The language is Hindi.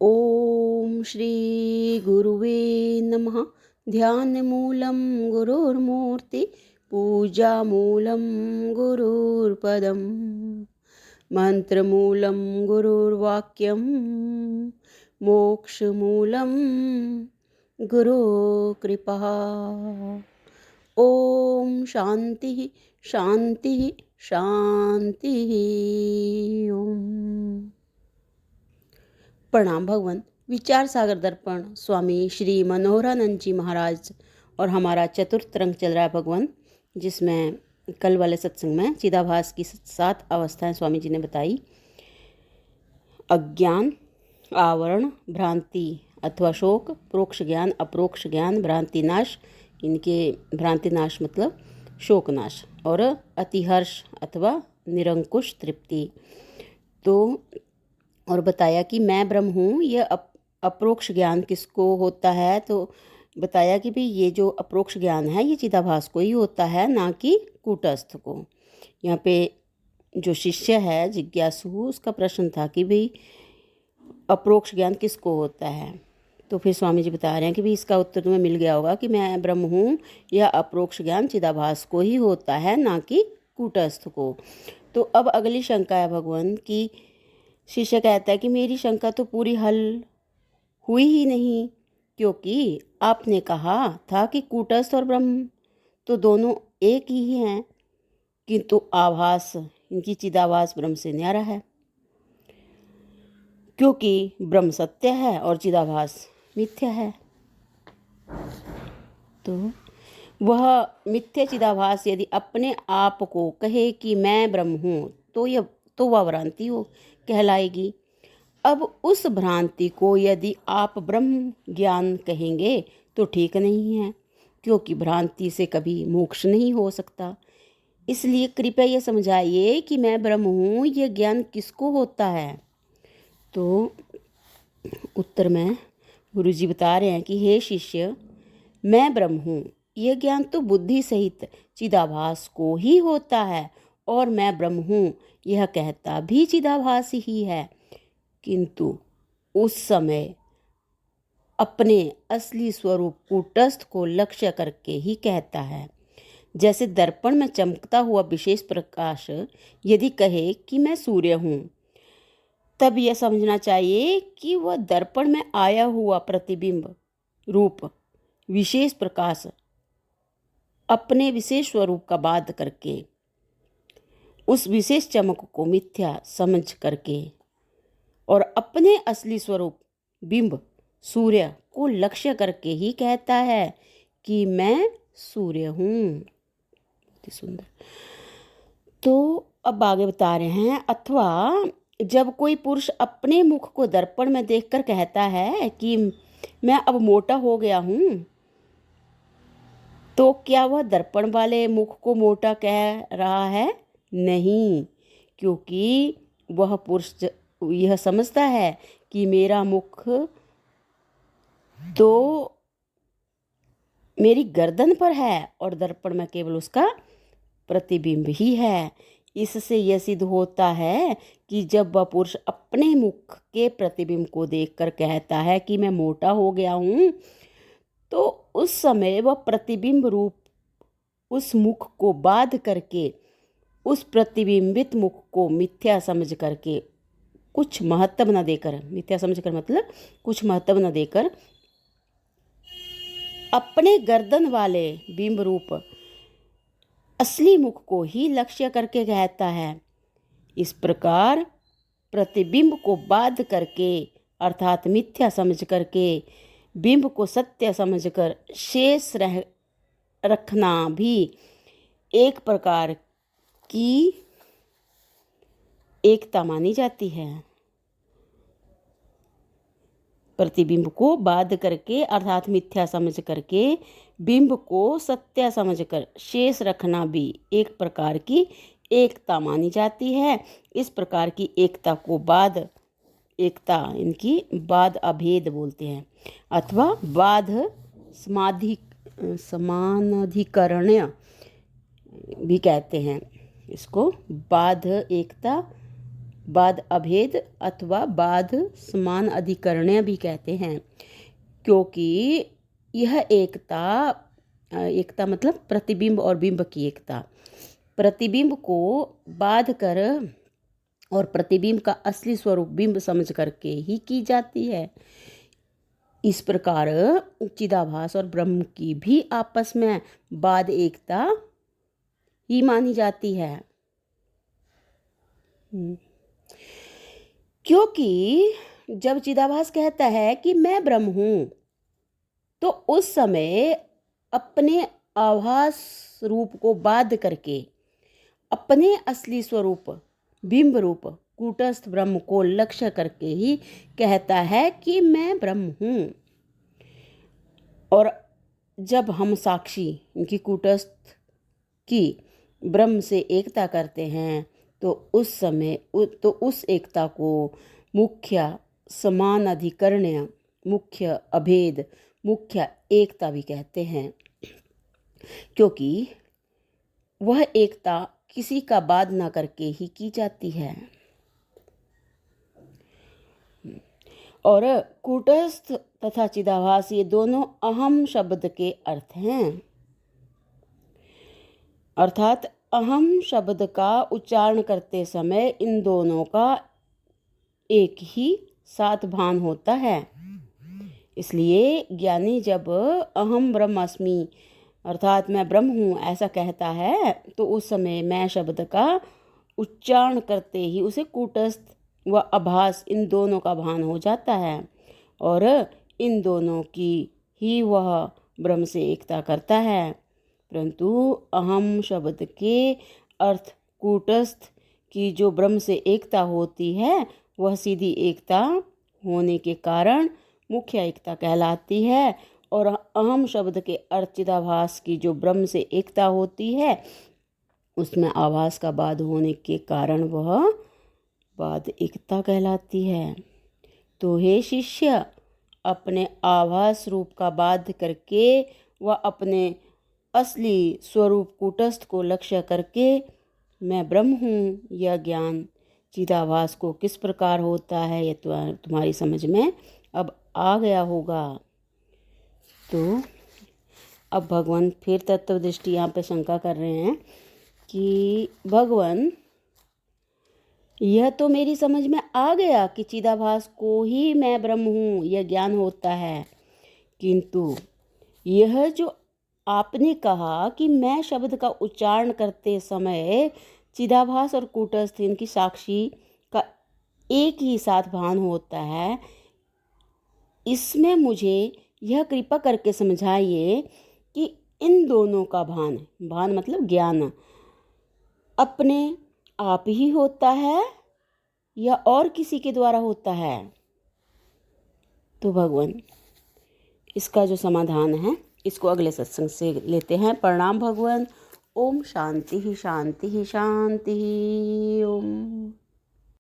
ओम श्री गुरुवे नमः। ध्यानमूलं गुरुर्मूर्ति पूजामूलं गुरुर्पदं मंत्रमूलं गुरुर्वाक्यं मोक्षमूलं गुरुकृपा। ओम शांति शांति शांति। ओम। प्रणाम भगवान। विचार सागर दर्पण स्वामी श्री मनोहरानंद जी महाराज और हमारा चतुर्थ रंग चल रहा है भगवान, जिसमें कल वाले सत्संग में चिदाभास की 7 अवस्थाएं स्वामी जी ने बताई। अज्ञान, आवरण, भ्रांति अथवा शोक, प्रोक्ष ज्ञान, अप्रोक्ष ज्ञान, भ्रांति नाश, इनके भ्रांति नाश मतलब शोक नाश, और अतिहर्ष अथवा निरंकुश तृप्ति। तो और बताया कि मैं ब्रह्म हूँ। यह अप्रोक्ष ज्ञान किसको होता है? तो बताया कि भाई ये जो अप्रोक्ष ज्ञान है ये चिदाभास को ही होता है, ना कि कूटस्थ को। यहाँ पे जो शिष्य है जिज्ञासु, उसका प्रश्न था कि भाई अप्रोक्ष ज्ञान किसको होता है। तो फिर स्वामी जी बता रहे हैं कि भाई इसका उत्तर तुम्हें मिल गया होगा कि मैं ब्रह्म हूँ, यह अप्रोक्ष ज्ञान चिदाभास को ही होता है, ना कि कूटस्थ को। तो अब अगली शंका है भगवान की। शिष्य कहता है कि मेरी शंका तो पूरी हल हुई ही नहीं, क्योंकि आपने कहा था कि कूटस्थ और ब्रह्म तो दोनों एक ही हैं, किंतु आभास, इनकी चिदाभास ब्रह्म से न्यारा है, क्योंकि ब्रह्म सत्य है और चिदाभास मिथ्या है। तो वह मिथ्या चिदाभास यदि अपने आप को कहे कि मैं ब्रह्म हूँ तो वह भ्रांति हो कहलाएगी। अब उस भ्रांति को यदि आप ब्रह्म ज्ञान कहेंगे तो ठीक नहीं है, क्योंकि भ्रांति से कभी मोक्ष नहीं हो सकता। इसलिए कृपया ये समझाइए कि मैं ब्रह्म हूँ, यह ज्ञान किसको होता है? तो उत्तर में गुरु जी बता रहे हैं कि हे शिष्य, मैं ब्रह्म हूँ, यह ज्ञान तो बुद्धि सहित चिदाभास को ही होता है, और मैं ब्रह्म हूँ यह कहता भी चिदाभास ही है, किंतु उस समय अपने असली स्वरूप कूटस्थ को लक्ष्य करके ही कहता है। जैसे दर्पण में चमकता हुआ विशेष प्रकाश यदि कहे कि मैं सूर्य हूँ, तब यह समझना चाहिए कि वह दर्पण में आया हुआ प्रतिबिंब रूप विशेष प्रकाश अपने विशेष स्वरूप का बाध करके उस विशेष चमक को मिथ्या समझ करके और अपने असली स्वरूप बिंब सूर्य को लक्ष्य करके ही कहता है कि मैं सूर्य हूँ। बहुत सुंदर। तो अब आगे बता रहे हैं, अथवा जब कोई पुरुष अपने मुख को दर्पण में देखकर कहता है कि मैं अब मोटा हो गया हूँ, तो क्या वह दर्पण वाले मुख को मोटा कह रहा है? नहीं, क्योंकि वह पुरुष यह समझता है कि मेरा मुख तो मेरी गर्दन पर है और दर्पण में केवल उसका प्रतिबिंब ही है। इससे यह सिद्ध होता है कि जब वह पुरुष अपने मुख के प्रतिबिंब को देखकर कहता है कि मैं मोटा हो गया हूँ, तो उस समय वह प्रतिबिंब रूप उस मुख को बाध करके उस प्रतिबिंबित मुख को मिथ्या समझ करके कुछ महत्व न देकर, मिथ्या समझ कर मतलब कुछ महत्व न देकर, अपने गर्दन वाले बिंब रूप असली मुख को ही लक्ष्य करके कहता है। इस प्रकार प्रतिबिंब को बाध करके अर्थात मिथ्या समझ करके बिंब को सत्य समझकर शेष रखना भी एक प्रकार की एकता मानी जाती है। प्रतिबिंब को बाध करके अर्थात मिथ्या समझ करके बिंब को सत्य समझकर शेष रखना भी एक प्रकार की एकता मानी जाती है। इस प्रकार की एकता को बाध एकता, इनकी बाध अभेद बोलते हैं, अथवा बाध समानाधिकरण्य भी कहते हैं। इसको बाध एकता बाध अभेद अथवा बाध समान अधिकरण भी कहते हैं, क्योंकि यह एकता मतलब प्रतिबिंब और बिंब की एकता, प्रतिबिंब को बाध कर और प्रतिबिंब का असली स्वरूप बिंब समझ करके ही की जाती है। इस प्रकार चिदाभास और ब्रह्म की भी आपस में बाध एकता ही मानी जाती है। क्योंकि जब चिदाभास कहता है कि मैं ब्रह्म हूं, तो उस समय अपने आभास रूप को बाध करके अपने असली स्वरूप बिंब रूप कूटस्थ ब्रह्म को लक्ष्य करके ही कहता है कि मैं ब्रह्म हूं। और जब हम साक्षी इनकी कूटस्थ की ब्रह्म से एकता करते हैं, तो उस समय उस एकता को मुख्य समानाधिकरण्य, मुख्य अभेद, मुख्य एकता भी कहते हैं, क्योंकि वह एकता किसी का बाध न करके ही की जाती है। और कूटस्थ तथा चिदाभास ये दोनों अहम शब्द के अर्थ हैं, अर्थात अहम शब्द का उच्चारण करते समय इन दोनों का एक ही साथ भान होता है। इसलिए ज्ञानी जब अहम ब्रह्मास्मि अर्थात मैं ब्रह्म हूँ ऐसा कहता है, तो उस समय मैं शब्द का उच्चारण करते ही उसे कूटस्थ व आभास इन दोनों का भान हो जाता है, और इन दोनों की ही वह ब्रह्म से एकता करता है। परंतु अहम शब्द के अर्थ कूटस्थ की जो ब्रह्म से एकता होती है, वह सीधी एकता होने के कारण मुख्य एकता कहलाती है, और अहम शब्द के अर्थ चिदाभास की जो ब्रह्म से एकता होती है, उसमें आभास का बाध होने के कारण वह बाध एकता कहलाती है। तो हे शिष्य, अपने आभास रूप का बाध करके व अपने असली स्वरूप कूटस्थ को लक्ष्य करके मैं ब्रह्म हूँ यह ज्ञान चिदाभास को किस प्रकार होता है, ये तुम्हारी समझ में अब आ गया होगा। तो अब भगवान फिर तत्व दृष्टि यहाँ पे शंका कर रहे हैं कि भगवान, यह तो मेरी समझ में आ गया कि चिदाभास को ही मैं ब्रह्म हूँ यह ज्ञान होता है, किंतु यह जो आपने कहा कि मैं शब्द का उच्चारण करते समय चिदाभास और कूटस्थ इनकी साक्षी का एक ही साथ भान होता है, इसमें मुझे यह कृपा करके समझाइए कि इन दोनों का भान मतलब ज्ञान अपने आप ही होता है या और किसी के द्वारा होता है। तो भगवान इसका जो समाधान है इसको अगले सत्संग से लेते हैं। प्रणाम भगवान। ओम शांति ही शांति ही शांति ही ओम।